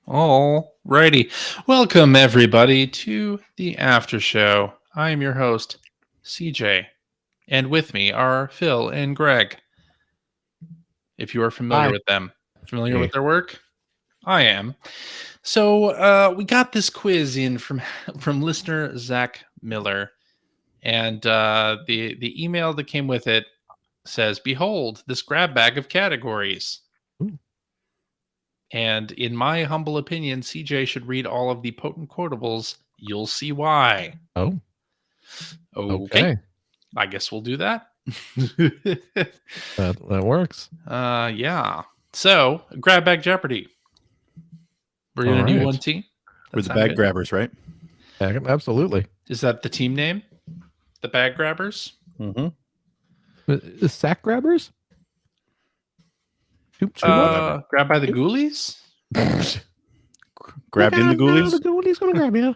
Alrighty. Welcome, everybody, to the Aftershow. I am your host, CJ, and with me are Phil and Greg. If you are familiar Hi. with them, familiar Hey. with their work? I am. So we got this quiz in from listener Zach Miller, and the email that came with it says, "Behold, this grab bag of categories." Ooh. And in my humble opinion, CJ should read all of the potent quotables. You'll see why. Oh, Okay. I guess we'll do that. that works. Yeah. So, grab bag Jeopardy. We're going to do one team. We're the bag grabbers, right? Absolutely. Is that the team name? The bag grabbers? Mm-hmm. The sack grabbers? Grabbed by the ghoulies? Grabbed in the ghoulies? The ghoulies gonna grab you.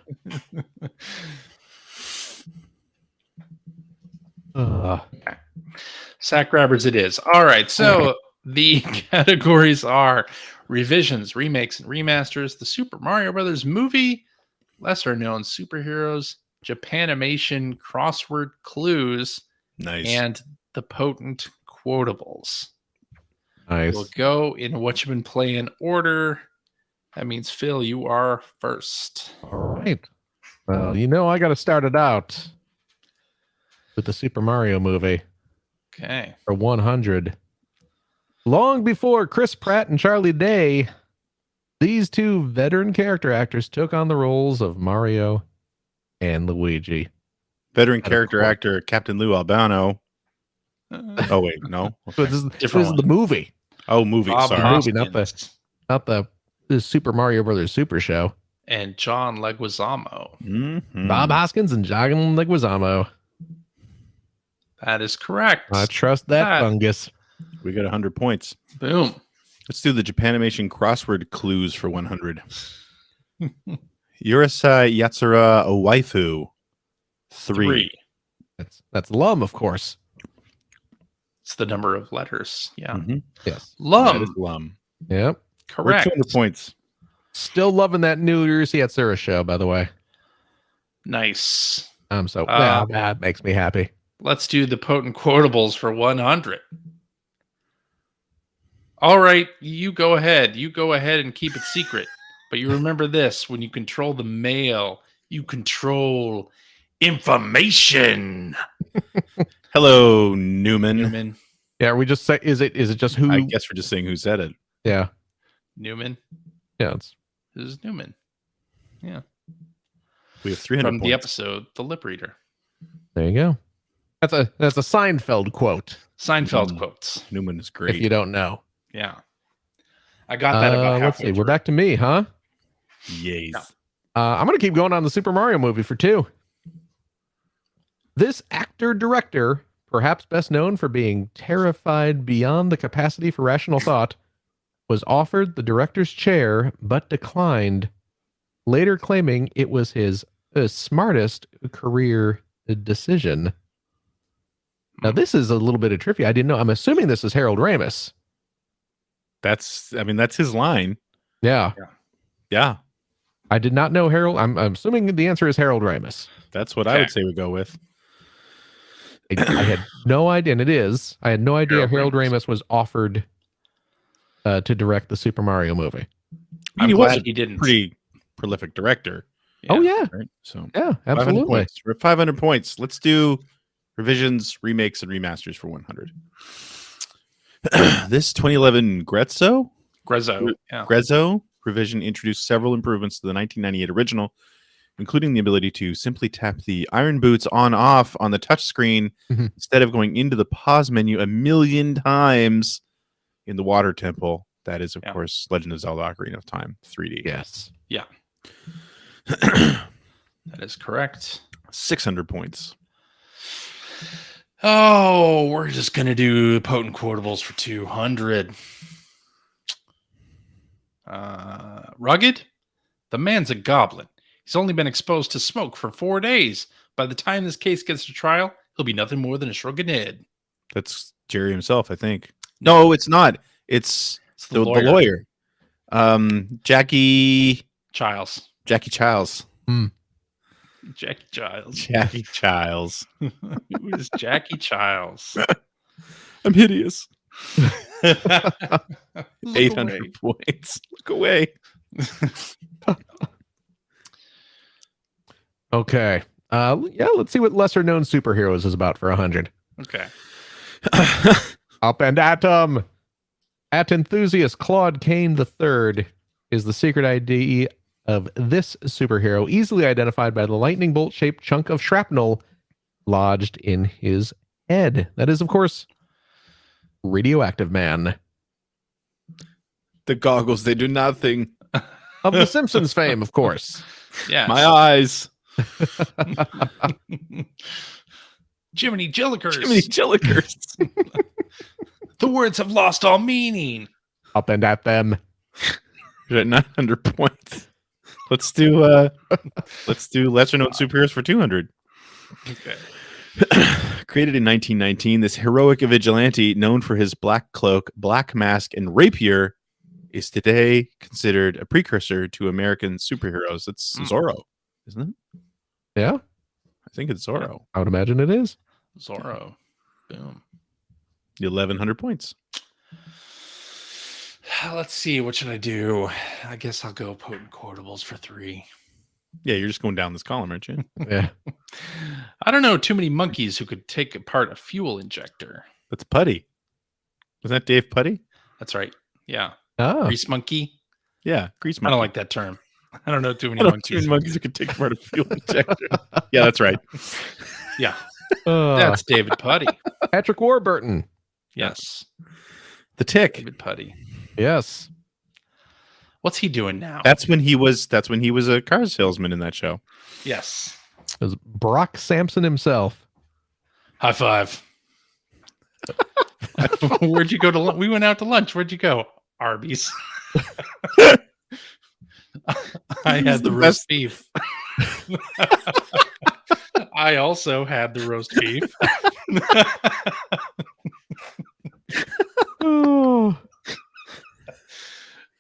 Sack grabbers it is. All right. So the categories are revisions, remakes, and remasters, the Super Mario Brothers movie, lesser known superheroes, Japanimation crossword clues, Nice. and the potent quotables. Nice. We'll go in what you've been playing order. That means, Phil, you are first. All right. Well, I got to start it out with the Super Mario movie. Okay. For 100. Long before Chris Pratt and Charlie Day, these two veteran character actors took on the roles of Mario and Luigi. Veteran character actor Captain Lou Albano. Oh, wait, no. Okay. This is the movie. Oh, movie. Bob Sorry. Hoskins. Movie, not the Super Mario Brothers Super Show. And John Leguizamo. Mm-hmm. Bob Hoskins and John Leguizamo. That is correct. I trust that fungus. We got 100 points. Boom. Let's do the Japanimation crossword clues for 100. Urusei Yatsura a waifu. 3. That's Lum, of course. It's the number of letters. Yeah. Mm-hmm. Yes. That is Lum. Yep. Correct. We're 200 points. Still loving that new Urusei Yatsura show, by the way. Nice. That makes me happy. Let's do the potent quotables for 100. All right, you go ahead. You go ahead and keep it secret. But you remember this: when you control the mail, you control information. Hello, Newman. Yeah, we just say is it just who? I guess we're just saying who said it. Yeah. Newman. Yeah, this is Newman. Yeah. We have 300 from points. The episode The Lip Reader. There you go. That's a Seinfeld quote. Seinfeld quotes. Newman is great. If you don't know. Yeah. I got that about halfway let's see. through. We're back to me, huh? Yes. Yeah. I'm going to keep going on the Super Mario movie for 2. This actor-director, perhaps best known for being terrified beyond the capacity for rational thought, was offered the director's chair but declined, later claiming it was his smartest career decision. Now, this is a little bit of trivia. I didn't know. I'm assuming this is Harold Ramis. That's his line. Yeah. Yeah. I did not know Harold. I'm assuming the answer is Harold Ramis. That's what I would say we go with. I had no idea, and it is. I had no idea Harold Ramis was offered to direct the Super Mario movie. I'm he glad was he didn't. Pretty prolific director. Yeah. Oh, yeah. Right? So Yeah, 500 absolutely. points. We're at 500 points. Let's do revisions, remakes, and remasters for 100. This 2011 Grezzo. Yeah. Grezzo revision introduced several improvements to the 1998 original, including the ability to simply tap the iron boots on-off on the touchscreen instead of going into the pause menu a million times in the water temple. That is, of course, Legend of Zelda Ocarina of Time 3D. Yes. Yeah. That is correct. 600 points. Oh, we're just going to do potent quotables for 200. Rugged? The man's a goblin. He's only been exposed to smoke for 4 days. By the time this case gets to trial, he'll be nothing more than a shrunken head. That's Jerry himself, I think. No, it's not. It's the lawyer. Jackie Childs. Jackie Childs. Jackie Childs. Jackie Childs. Who is Jackie Childs? I'm hideous. Look 800 away. points. Look away. Okay. Yeah, let's see what lesser known superheroes is about for 100. Okay. Up and atom. At enthusiast Claude Kane III is the secret ID of this superhero, easily identified by the lightning bolt shaped chunk of shrapnel lodged in his head. That is, of course, Radioactive Man. The goggles, they do nothing. Of The Simpsons fame, of course. Yeah. My eyes. Jiminy Jillikers. Jiminy Jillikers. The words have lost all meaning. Up and at them. You're at 900 points. Let's do lesser known superheroes for 200. Okay. Created in 1919, this heroic vigilante known for his black cloak, black mask, and rapier is today considered a precursor to American superheroes. It's Zorro, isn't it? Yeah, I think it's Zorro. I would imagine it is. Zorro. Boom. 1,100 points. Let's see. What should I do? I guess I'll go potent quotables for 3. Yeah, you're just going down this column, aren't you? Yeah. I don't know too many monkeys who could take apart a fuel injector. That's Putty. Was that Dave Putty? That's right. Yeah. Oh, Grease monkey. Yeah, grease I monkey. don't like that term. I don't know too many I don't monkeys. know monkeys who can take apart a fuel injector. Yeah, that's right. Yeah. That's David Putty. Patrick Warburton. Yes. The Tick. David Putty. Yes. What's he doing now? That's when he was a car salesman in that show. Yes. It was Brock Sampson himself. High five. Where'd you go to lunch? We went out to lunch. Where'd you go? Arby's. I had the roast beef. I also had the roast beef. Oh.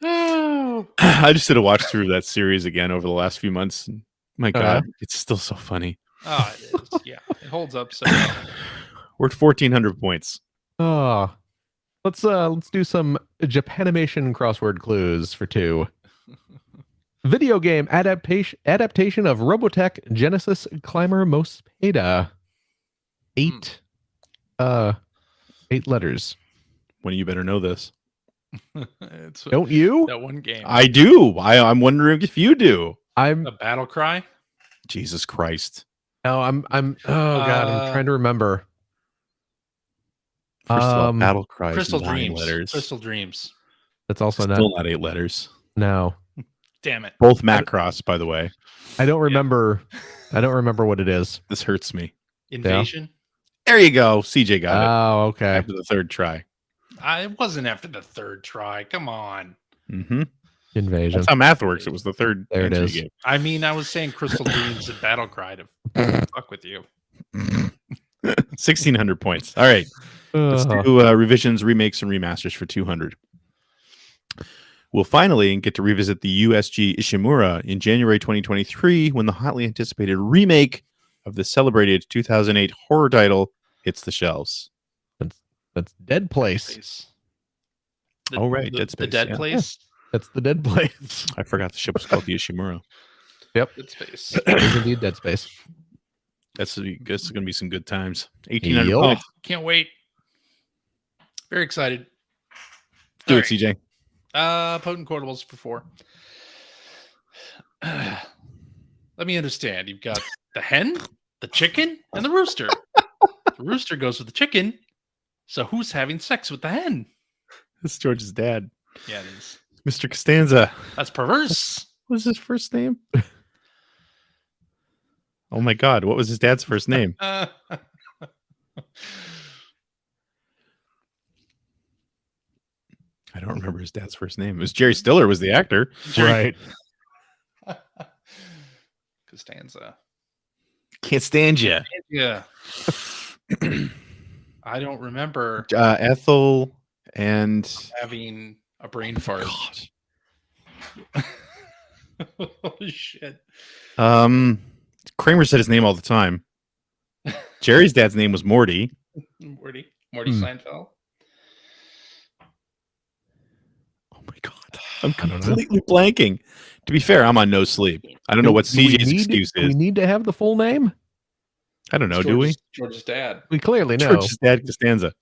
Oh. I just did a watch through of that series again over the last few months. And my God, it's still so funny. Oh, it is. Yeah, it holds up so well. We're at 1,400 points. Oh. Let's do some Japanimation crossword clues for 2. Video game adaptation of Robotech Genesis Climber Mospeada. 8 letters. When you better know this. It's Don't you? that one game. I do. I'm wondering if you do. I'm A battle cry. Jesus Christ. no, I'm oh god, I'm trying to remember. First of all, Battle Cry is Crystal 9 Dreams. letters. Crystal Dreams. That's also Still not 8 letters. no. Damn it. Both Macross, by the way. I don't remember. I don't remember what it is. This hurts me. Invasion. There you go. CJ got it Oh, okay. after the 3rd try. It wasn't after the 3rd try. Come on. Mm-hmm. Invasion. That's how math works. It was the 3rd. There it answer is. you gave. I mean, I was saying Crystal Dreams and Battle Cry to fuck with you. 1,600 points. All right. Let's do revisions, remakes, and remasters for 200. We'll finally get to revisit the USG Ishimura in January 2023 when the hotly anticipated remake of the celebrated 2008 horror title hits the shelves. That's Dead Place. Place. Oh, right. The Dead Space, Dead yeah. Place. That's the Dead Place. I forgot the ship was called the Ishimura. Yep. Dead Space. It is indeed Dead Space. That's going to be some good times. 1,800 Yup. points. Can't wait. Very excited. Do All it, CJ. Potent quotables for 4. Let me understand. You've got the hen, the chicken, and the rooster. The rooster goes with the chicken. So who's having sex with the hen? This is George's dad, Yeah, it is. Mr. Costanza. That's perverse. What was his first name? Oh my God. What was his dad's first name? I don't remember his dad's first name. It was Jerry Stiller was the actor. Right. Costanza. Can't stand you. Yeah. I don't remember Ethel and having a brain fart. God. Holy shit. Kramer said his name all the time. Jerry's dad's name was Morty. Morty Hmm. Seinfeld. Oh my god, I'm I don't know. completely blanking. To be fair, I'm on no sleep. I don't know what CJ's excuse Do we is. need to have the full name? I don't know. Do we? George's dad. We clearly know. George's dad Costanza.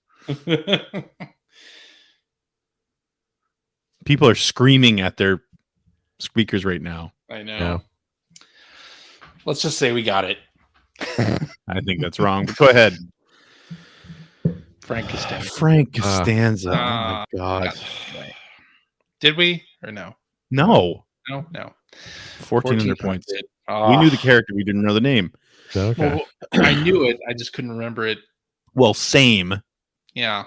People are screaming at their speakers right now. I know. Yeah. Let's just say we got it. I think that's wrong. But go ahead. Frank Costanza. Frank Costanza. Oh my god. Right. Did we or no? No. No. 1,400 points. Oh. We knew the character. We didn't know the name. Okay. Well, I knew it. I just couldn't remember it. Well, same. Yeah.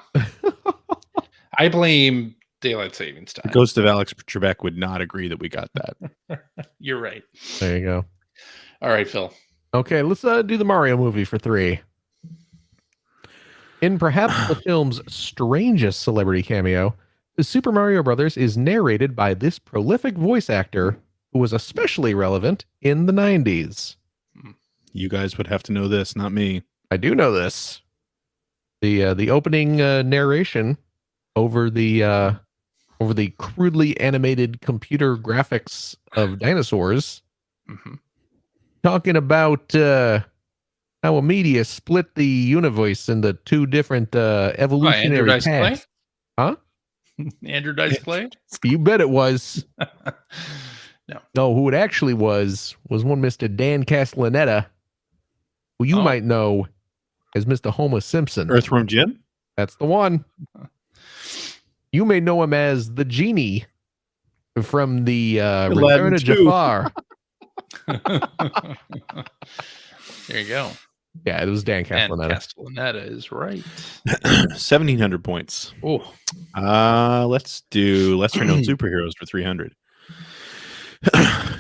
I blame daylight savings The time. ghost of Alex Trebek would not agree that we got that. You're right. There you go. All right, Phil. Okay, let's do the Mario movie for 3. In perhaps the film's strangest celebrity cameo, the Super Mario Brothers is narrated by this prolific voice actor who was especially relevant in the 90s. You guys would have to know this, not me. I do know this. The opening narration over the crudely animated computer graphics of dinosaurs, talking about how a media split the universe into 2 different evolutionary Andrew Dice Clay? paths. Huh? Andrew Dice Clay? You bet it was. No. No, who it actually was one Mr. Dan Castellaneta, who you might know as Mr. Homer Simpson. Earthworm Jim? That's the one. You may know him as the genie from the Return of 2. Jafar. There you go. Yeah, it was Dan And Castellaneta. Castellaneta is right. 1,700 points. Oh, Let's do lesser known superheroes for 300.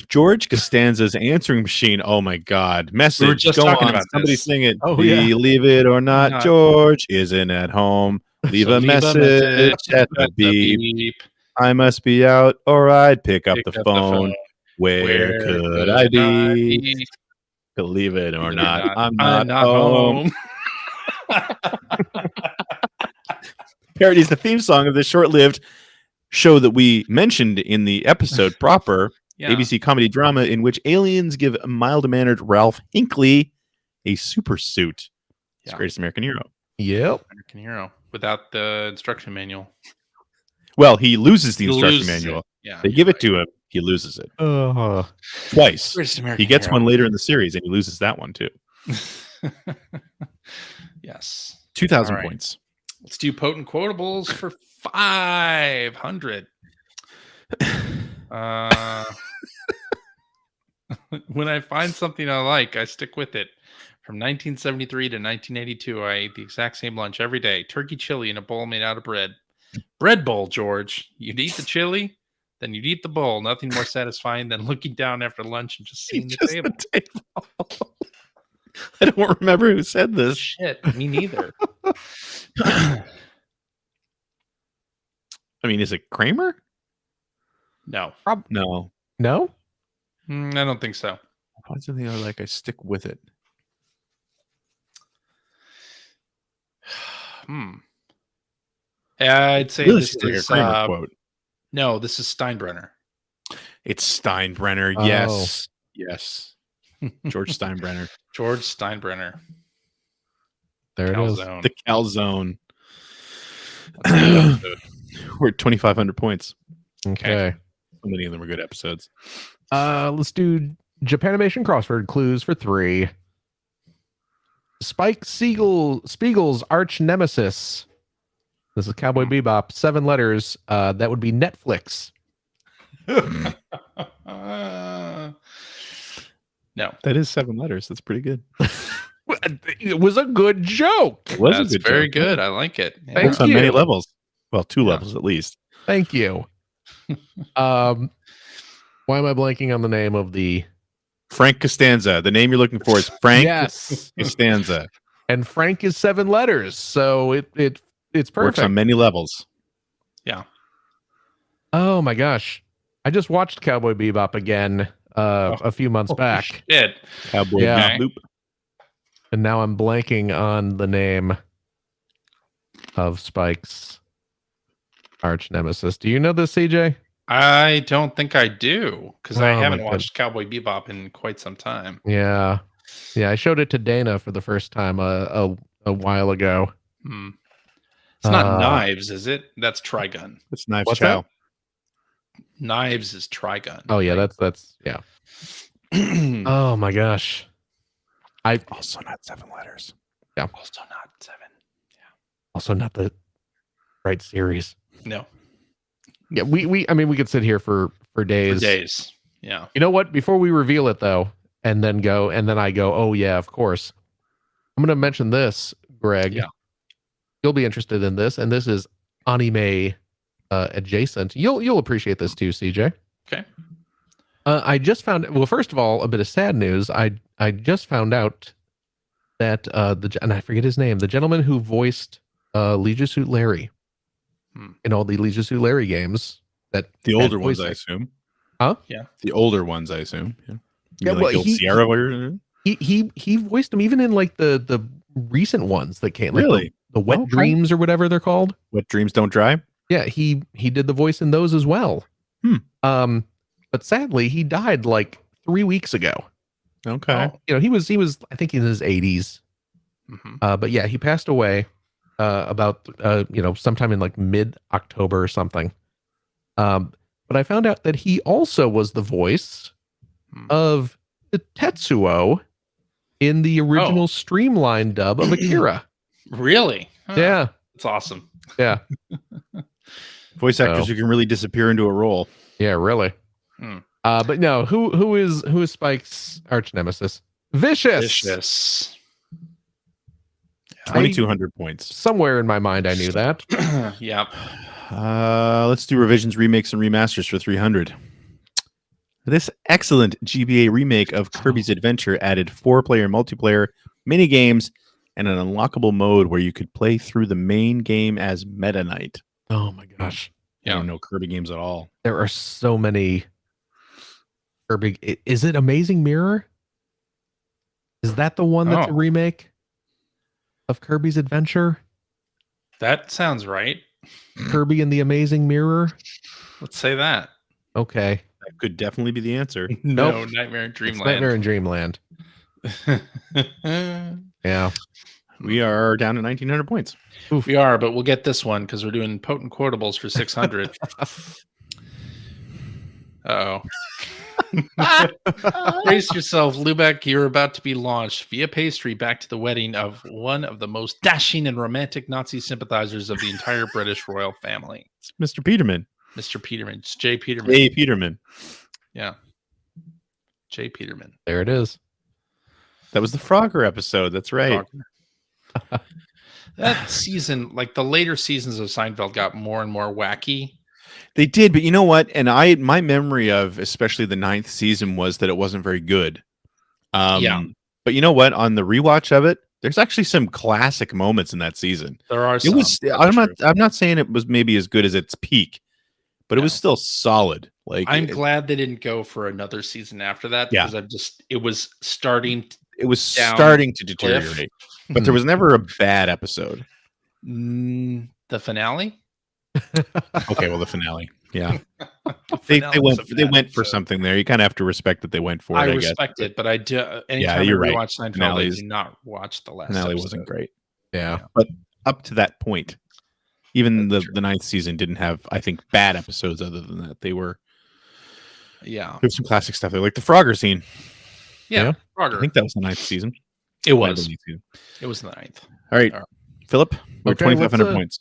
George Costanza's answering machine. Oh my god. Message. We were just Go talking on. about Somebody this. sing it. Oh, yeah. Believe it or not, Not- George isn't at home. Leave So a message at the beep. I must be out or I'd pick up the phone. Where could I be? Believe it or not, I'm not home. Parody's the theme song of the short-lived show that we mentioned in the episode proper, Yeah. ABC comedy drama in which aliens give mild-mannered Ralph Hinckley a super suit. His Yeah. greatest American hero. Yep. American Hero without the instruction manual. Well, he loses the He instruction loses manual. it. Yeah. They give it to him. He loses it twice. Greatest American He gets Hero. one later in the series, and he loses that one too. Yes. 2,000 All right. points. Let's do potent quotables for 500. When I find something I like, I stick with it. From 1973 to 1982, I ate the exact same lunch every day. Turkey chili in a bowl made out of bread. Bread bowl, George. You'd eat the chili, then you'd eat the bowl. Nothing more satisfying than looking down after lunch and just seeing the Just table. the table. I don't remember who said this. Shit, me neither. I mean, is it Kramer? No, No. No? I don't think so. Find something I like, I stick with it. I'd say Really this seems like a is Kramer quote. no, this is Steinbrenner. It's Steinbrenner. Oh. Yes. Yes. George Steinbrenner. George Steinbrenner. There it is. Calzone. The calzone. That's a good episode. We're at 2,500 points. Okay. So many of them are good episodes. Let's do Japanimation crossword clues for 3. Spike Spiegel's arch nemesis. This is Cowboy Bebop. 7 letters. That would be Netflix. No, That is 7 letters. That's pretty good. It was a good joke. It was that's a good very joke. good. I like it. Yeah. Thank Works on many you. levels. Well, 2 Yeah. levels at least. Thank you. Why am I blanking on the name of the... Frank Costanza. The name you're looking for is Frank Yes. Costanza. And Frank is 7 letters, so it's Works perfect. on many levels. Yeah. Oh my gosh. I just watched Cowboy Bebop again a few months back, Shit. Cowboy Yeah. Bebop. and now I'm blanking on the name of Spike's arch nemesis. Do you know this, CJ? I don't think I do, because I Oh, my haven't God. watched Cowboy Bebop in quite some time. Yeah. I showed it to Dana for the first time a while ago. Hmm. It's not Uh, Knives, is it? That's Trigun. It's Knives What's Chow. Knives is Trigun. Oh yeah, right? that's yeah. Oh my gosh. Also not 7 letters. Also not 7. Also not the right series. No, Yeah, we could sit here for for days. days. Yeah. You know what? Before we reveal it though, and then I go, oh yeah, of course. I'm gonna mention this, Greg. Yeah. You'll be interested in this, and this is anime adjacent. You'll appreciate this too, CJ. Okay. I just found, well, first of all, a bit of sad news. I just found out that and I forget his name, the gentleman who voiced Leisure Suit Larry in all the Leisure Suit Larry games. That The had older ones, voice I act- assume. Huh? Yeah. The older ones, I assume. Yeah. Yeah, Like well, Gil he- Sierra. Where- He voiced him even in like the recent ones that came, like Really? the Wet Okay. Dreams or whatever they're called. What dreams don't dry? Yeah, he did the voice in those as well. But sadly, he died like 3 weeks ago. Okay. Oh. You know, he was I think in his 80s. Mhm. But yeah, he passed away about sometime in like mid-October or something. But I found out that he also was the voice of the Tetsuo in the original streamlined dub of Akira. Really? Huh. Yeah, That's awesome. yeah, Voice actors who can really disappear into a role. yeah, really. Hmm. But no, who is Spike's arch nemesis? Vicious. Vicious. 2,200 points. Somewhere in my mind, I knew that. Yep. Let's do revisions, remakes, and remasters for 300. This excellent GBA remake of Kirby's Adventure added 4-player multiplayer, mini games, and an unlockable mode where you could play through the main game as Meta Knight. Oh my gosh, I don't know Kirby games at all. there are so many Kirby. Is it Amazing Mirror? Is that the one that's a remake of Kirby's Adventure? That sounds right. Kirby and the Amazing Mirror? Let's say that. Okay. That could definitely be the answer. No, Nightmare in It's Dreamland. Nightmare in Dreamland. Yeah. We are down to 1,900 points. We are, but we'll get this one because we're doing potent quotables for 600. Uh-oh. Brace yourself, Lubeck. You're about to be launched via pastry back to the wedding of one of the most dashing and romantic Nazi sympathizers of the entire British royal family. It's Mr. Peterman. Mr. Peterman. It's J. Peterman. Hey, Peterman. Yeah. J. Peterman. There it is. That was the Frogger episode. That's right. That season, like the later seasons of Seinfeld, got more and more wacky. They did, but you know what? And my memory of especially the 9th season was that it wasn't very good. Yeah. But you know what? On the rewatch of it, there's actually some classic moments in that season. There are It some. was. That's true. I'm not saying it was maybe as good as its peak, but it was No. still solid. Like I'm glad they didn't go for another season after that Yeah. because it was starting it was down starting to cliff. deteriorate. But there was never a bad episode. the finale. Okay, well, the finale. Yeah. Finale They was went a they bad went for episode. something there. You kind of have to respect that they went for it. I I guess. respect it, but I do. Anytime you're I right. rewatch Seinfeld, Finales- I do not watch the last Finale episode. wasn't great. Yeah. But up to that point, even the 9th season didn't have, I think, bad episodes other than that. Yeah. There's some classic stuff there, like the Frogger scene. Yeah. I Frogger. think that was the 9th season. It was. Might have been the 8th season. It was the 9th. All right, All right. Philip, we're Okay, 2,500 let's, points.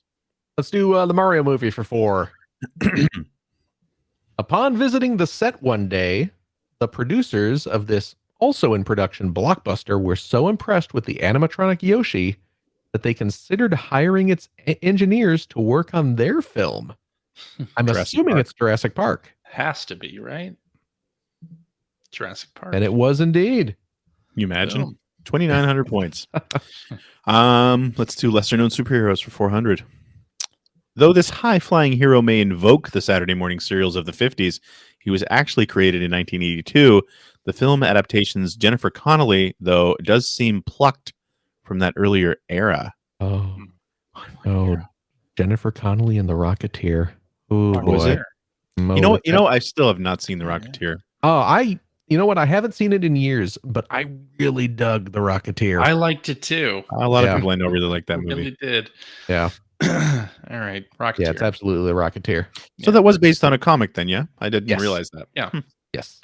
Let's do the Mario movie for 4. Upon visiting the set one day, the producers of this also in production blockbuster were so impressed with the animatronic Yoshi that they considered hiring its engineers to work on their film. I'm Jurassic assuming Park. it's Jurassic Park. Has to be, right? Jurassic Park. And it was indeed. Can you imagine? Boom. 2,900 points. Let's do lesser known superheroes for 400. Though this high flying hero may invoke the Saturday morning serials of the 50s, He was actually created in 1982. The film adaptation's Jennifer Connelly, though, does seem plucked from that earlier era. Oh, Jennifer Connelly and the Rocketeer. Oh Rocketeer. boy. I still have not seen The Rocketeer. You know what? I haven't seen it in years, but I really dug the Rocketeer. I liked it too. A lot of people I know really like that movie. Really did. Yeah. All right, Rocketeer. Yeah, it's absolutely the Rocketeer. So that was based on a comic then, yeah? I didn't realize that. Yeah. Yes.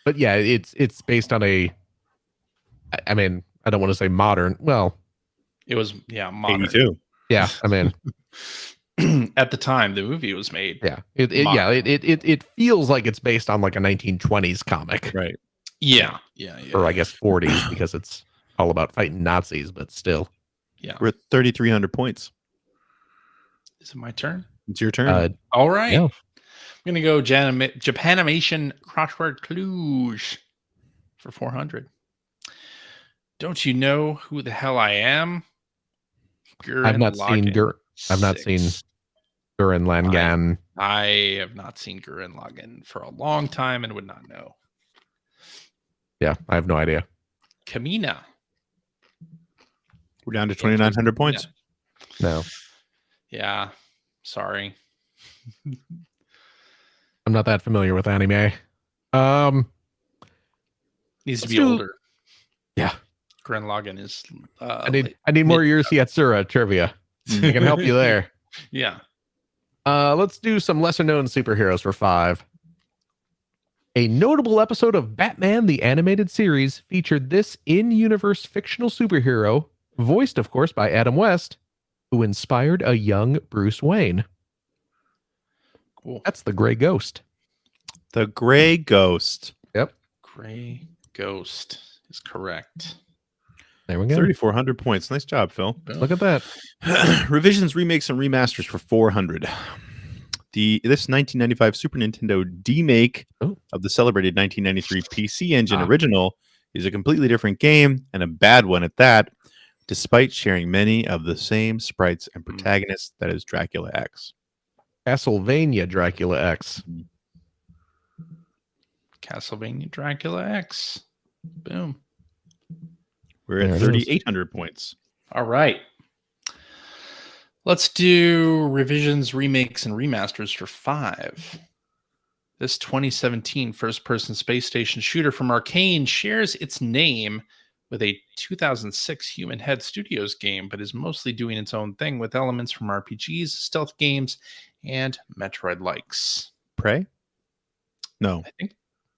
But yeah, it's based on I mean, I don't want to say modern. Well, it was modern. 82. Yeah, I mean, at the time the movie was made. Yeah. It feels like it's based on like a 1920s comic. Right. Yeah. Or I guess 40s because it's all about fighting Nazis, but still. Yeah. We're at 3,300 points. Is it my turn? It's your turn. All right. Yeah. I'm going to go Japanimation crossword clues for 400. Don't you know who the hell I am? I've not seen Gurren Lagann. I have not seen Gurren Lagann for a long time and would not know. Yeah, I have no idea. Kamina. We're down to 2,900 points. No. Yeah. Sorry. I'm not that familiar with anime. Needs to be older. Yeah. Gurren Lagann is. I need more years Yatsura trivia. I can help you there. Yeah. Let's do some lesser known superheroes for 5. A notable episode of Batman the Animated Series featured this in-universe fictional superhero, voiced, of course, by Adam West, who inspired a young Bruce Wayne. Cool. That's the Gray Ghost. The Gray Ghost. Yep. Gray Ghost is correct. There we go. 3,400 points. Nice job, Phil. Look at that. Revisions, remakes, and remasters for 400. This 1995 Super Nintendo demake of the celebrated 1993 PC Engine original is a completely different game, and a bad one at that, despite sharing many of the same sprites and protagonists that is Dracula X. Castlevania Dracula X. Castlevania Dracula X. Boom. We're at 3,800 points. All right. Let's do revisions, remakes, and remasters for 5. This 2017 first-person space station shooter from Arcane shares its name with a 2006 Human Head Studios game, but is mostly doing its own thing with elements from RPGs, stealth games, and Metroid likes. Prey? No. I think.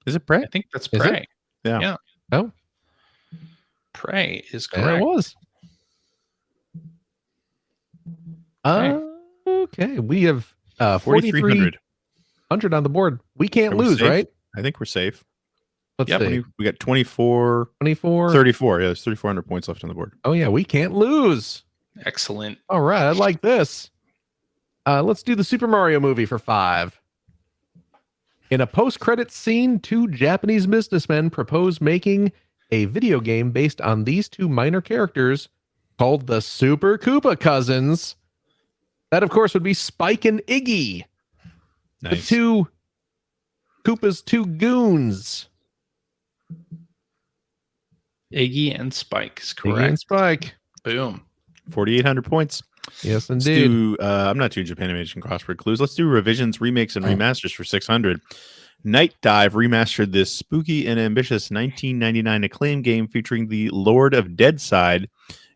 Is it Prey? I think that's Prey. Yeah. Oh. Prey is correct. There it was. Okay. We have 4,300 on the board. We can't lose, right? I think we're safe. Let's see. We got 24. 34. Yeah, there's 3,400 points left on the board. Oh, yeah. We can't lose. Excellent. All right. I like this. Let's do the Super Mario movie for 5. In a post-credits scene, 2 Japanese businessmen propose making a video game based on these 2 minor characters called the Super Koopa Cousins. That, of course, would be Spike and Iggy. Nice. The 2 Koopa's 2 goons. Iggy and Spike is correct. Iggy and Spike. Boom. 4,800 points. Yes, indeed. I'm not doing Japanimation crossword clues. Let's do revisions, remakes, and remasters for 600. Night Dive remastered this spooky and ambitious 1999 acclaim game featuring the Lord of Deadside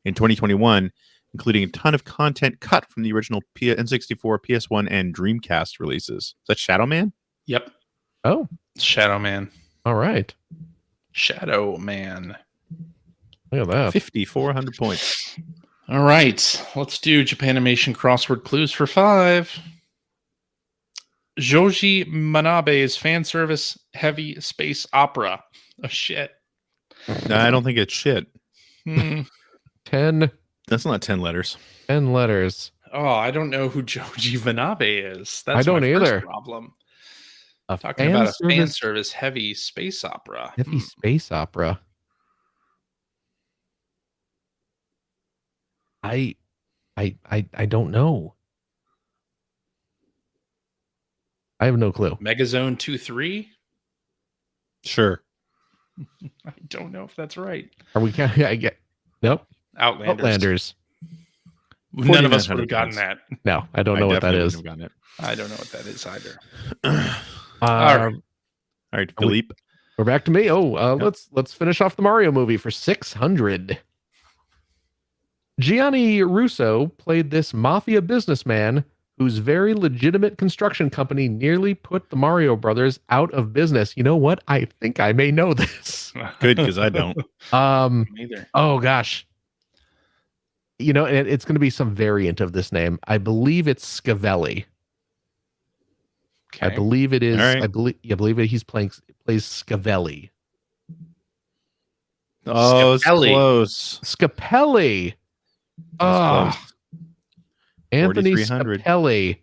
in 2021, including a ton of content cut from the original N64, PS1, and Dreamcast releases. Is that Shadow Man? Yep. Oh. Shadow Man. All right. Shadow Man. Look at that. 5,400 points. All right. Let's do Japanimation crossword clues for 5. Joji Manabe's fan service heavy space opera. Oh, shit. No, I don't think it's shit. 10. That's not 10 letters. 10 letters. Oh, I don't know who Joji Manabe is. That's I don't my either. First problem. Talking about a fan service heavy space opera. Heavy space opera. I don't know. I have no clue. Megazone 2-3. Sure. I don't know if that's right. Are we counting? I get nope. Outlanders. Outlanders. None of us would 4,900 have gotten points. that. No, I don't know what that definitely is. wouldn't have gotten it. I don't know what that is either. All right. All right, Philippe. We're back to me. Yep. Let's finish off the Mario movie for 600. Gianni Russo played this mafia businessman whose very legitimate construction company nearly put the Mario Brothers out of business. You know what? I think I may know this. Good, because I don't. Neither. Oh gosh. You know, and it's going to be some variant of this name. I believe it's Scavelli. Okay. I believe it is. All right. I believe it. Plays Scavelli. Oh, it's Scapelli. close. Scapelli. That's close. Anthony 4,300. Scapelli.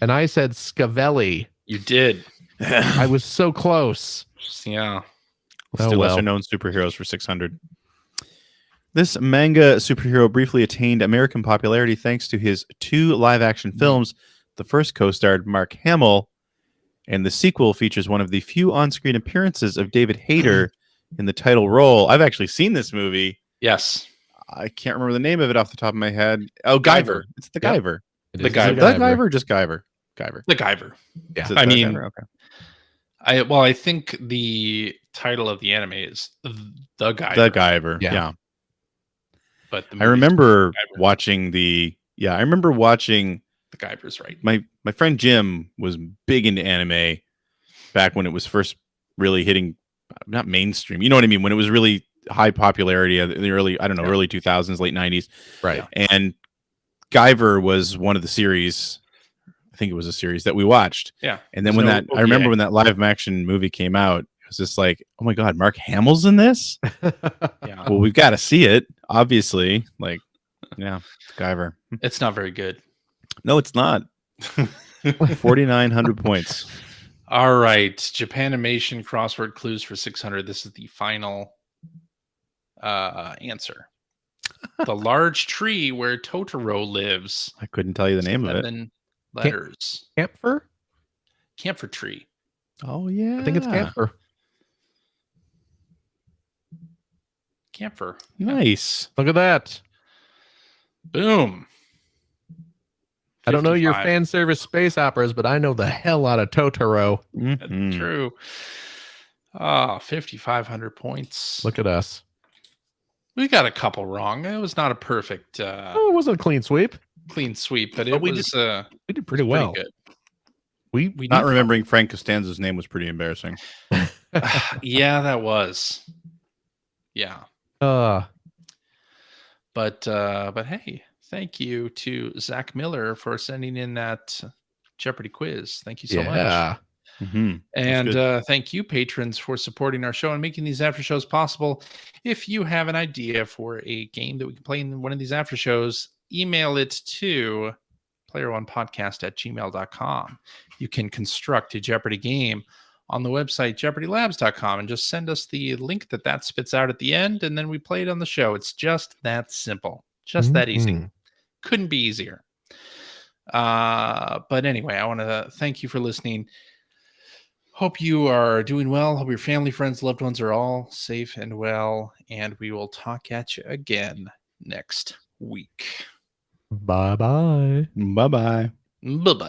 And I said Scavelli. You did. I was so close. Yeah. Oh, Still well. lesser known superheroes for 600. This manga superhero briefly attained American popularity thanks to his 2 live-action films. The first co-starred Mark Hamill, and the sequel features one of the few on-screen appearances of David Hayter in the title role. I've actually seen this movie. Yes. I can't remember the name of it off the top of my head. Oh, Guyver. It's the Yep. Guyver. It The is guy- The Guyver, or just Guyver? Guyver. The Guyver. Yeah. Is it I the mean- Guyver? Okay. I think the title of the anime is The Guyver. The Guyver. Yeah. Yeah. But the I movie's remember Guyver. watching the. Yeah, I remember watching. The Guyver's right. My friend Jim was big into anime back when it was first really hitting, not mainstream. You know what I mean? When it was really high popularity in the early, early 2000s, late 90s. Right. And Guyver was one of the series. I think it was a series that we watched. Yeah. And then There's when no I remember OVA. when that live action movie came out, it was just like, oh my God, Mark Hamill's in this? Yeah. Well, we've got to see it, obviously. Like, yeah, Guyver. It's not very good. No, it's not. 4,900 points. All right. Japanimation crossword clues for 600. This is the final answer. The large tree where Totoro lives. I couldn't tell you the name of it. 7 letters. Camphor? Camphor tree. Oh, yeah. I think it's camphor. Camphor. Nice. Look at that. Boom. I don't know your 55. fan service space operas, but I know the hell out of Totoro. That's Mhm. true. 5,500 points. Look at us. We got a couple wrong. It was not a perfect Oh, it wasn't a clean sweep. clean sweep, but it But we was We did pretty well. good. We Not remembering Frank Costanza's name was pretty embarrassing. Yeah, that was. Yeah. But hey, thank you to Zach Miller for sending in that Jeopardy quiz. Thank you so much. yeah. Mm-hmm. And thank you, patrons, for supporting our show and making these after shows possible. If you have an idea for a game that we can play in one of these after shows, email it to playeronepodcast@gmail.com. You can construct a Jeopardy game on the website jeopardylabs.com and just send us the link that spits out at the end, and then we play it on the show. It's just that simple, just that easy. Mhm. Couldn't be easier. But anyway, I want to thank you for listening. Hope you are doing well. Hope your family, friends, loved ones are all safe and well. And we will talk at you again next week. Bye-bye. Bye-bye. Bye-bye.